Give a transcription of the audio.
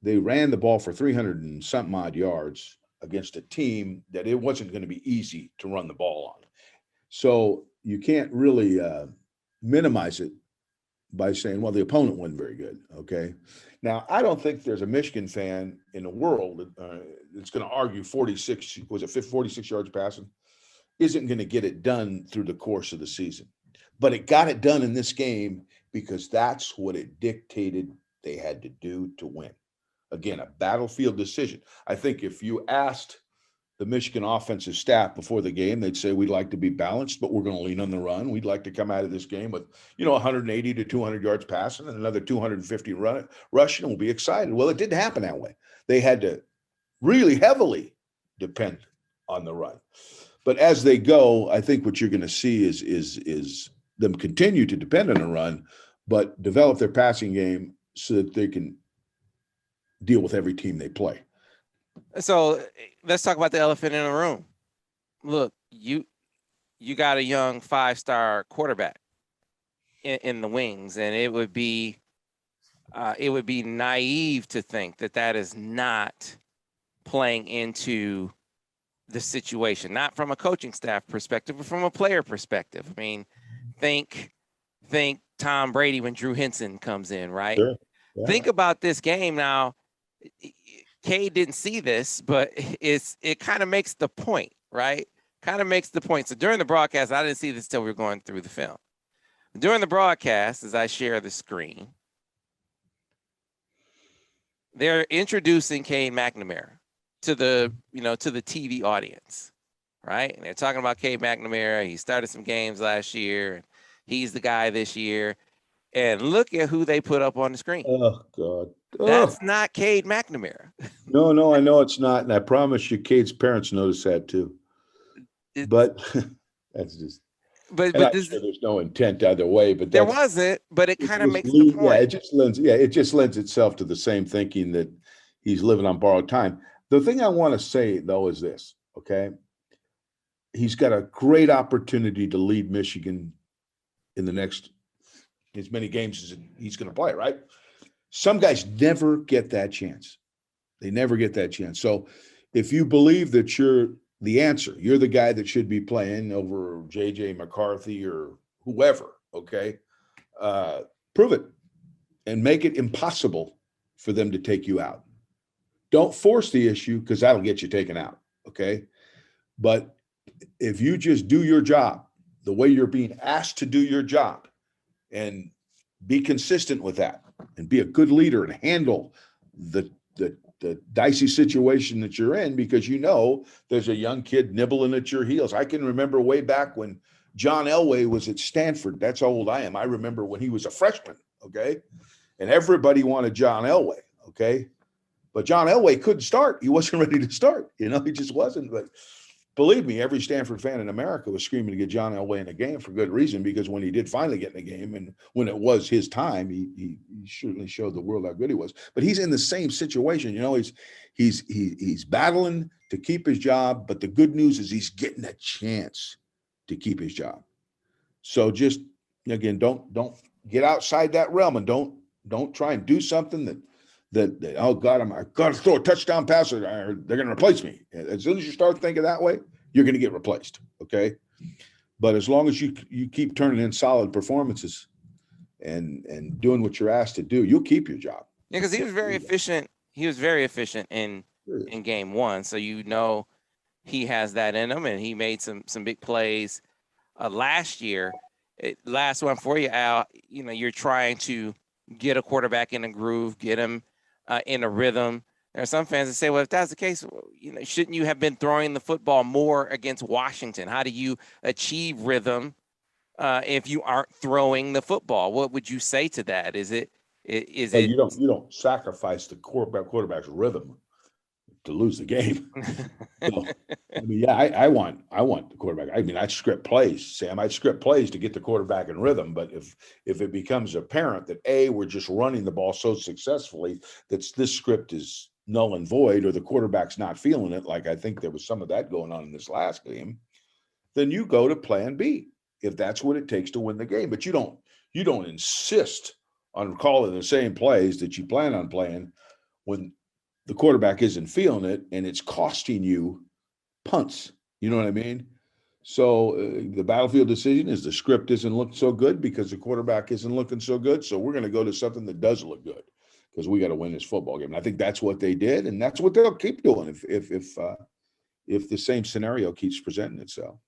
they ran the ball for 300 and something odd yards against a team that it wasn't going to be easy to run the ball on. So you can't really minimize it by saying, well, the opponent wasn't very good. Okay. Now, I don't think there's a Michigan fan in the world that's going to argue 46, was it 46 yards passing, isn't going to get it done through the course of the season. But it got it done in this game because that's what it dictated they had to do to win. Again, a battlefield decision. I think if you asked the Michigan offensive staff before the game, they'd say, we'd like to be balanced, but we're going to lean on the run. We'd like to come out of this game with, 180 to 200 yards passing and another 250 rushing, and we'll be excited. Well, it didn't happen that way. They had to really heavily depend on the run. But as they go, I think what you're going to see is them continue to depend on the run, but develop their passing game so that they can deal with every team they play. So let's talk about the elephant in the room. Look, you got a young 5-star quarterback in the wings, and it would be naive to think that is not playing into the situation, not from a coaching staff perspective, but from a player perspective. I mean, think Tom Brady when Drew Henson comes in, right? Sure. Yeah. Think about this game now. Cade didn't see this, but it kind of makes the point, right? Kind of makes the point. So during the broadcast, I didn't see this till we were going through the film. During the broadcast, as I share the screen, they're introducing Cade McNamara to the TV audience, right? And they're talking about Cade McNamara. He started some games last year, and he's the guy this year. And look at who they put up on the screen. Oh, God. That's not Cade McNamara. No, I know it's not. And I promise you, Cade's parents noticed that too. But that's just. But sure there's no intent either way. But there wasn't. But it kind of makes the point. Yeah, it just lends itself to the same thinking that he's living on borrowed time. The thing I want to say though is this. Okay, he's got a great opportunity to lead Michigan in the next as many games as he's going to play. Right. Some guys never get that chance. They never get that chance. So if you believe that you're the answer, you're the guy that should be playing over J.J. McCarthy or whoever, okay, prove it and make it impossible for them to take you out. Don't force the issue because that'll get you taken out, okay? But if you just do your job the way you're being asked to do your job and be consistent with that, and be a good leader and handle the dicey situation that you're in because there's a young kid nibbling at your heels. I can remember way back when John Elway was at Stanford. That's how old I am. I remember when he was a freshman, okay? And everybody wanted John Elway, okay? But John Elway couldn't start. He wasn't ready to start. He just wasn't. But believe me, every Stanford fan in America was screaming to get John Elway in the game for good reason, because when he did finally get in the game and when it was his time, he certainly showed the world how good he was. But he's in the same situation. He's battling to keep his job, but the good news is he's getting a chance to keep his job. So just, again, don't get outside that realm and don't try and do something that oh God, I got to throw a touchdown pass or they're going to replace me. As soon as you start thinking that way, you're going to get replaced. Okay. But as long as you keep turning in solid performances and doing what you're asked to do, you'll keep your job. Yeah. Cause he was very efficient. He was very efficient in game one. So, he has that in him, and he made some big plays last year. Last one for you, Al, you're trying to get a quarterback in a groove, get him in a rhythm. There are some fans that say, well, if that's the case, shouldn't you have been throwing the football more against Washington? How do you achieve rhythm if you aren't throwing the football? What would you say to that? You don't sacrifice the quarterback's rhythm to lose the game. So, I want the quarterback. I'd script plays, Sam. I'd script plays to get the quarterback in rhythm. But if it becomes apparent that we're just running the ball so successfully that this script is null and void, or the quarterback's not feeling it, like I think there was some of that going on in this last game, then you go to plan B if that's what it takes to win the game. But you don't insist on calling the same plays that you plan on playing when the quarterback isn't feeling it and it's costing you punts. You know what I mean? So the battlefield decision is the script isn't looking so good because the quarterback isn't looking so good. So we're going to go to something that does look good because we got to win this football game. And I think that's what they did, and that's what they'll keep doing if the same scenario keeps presenting itself.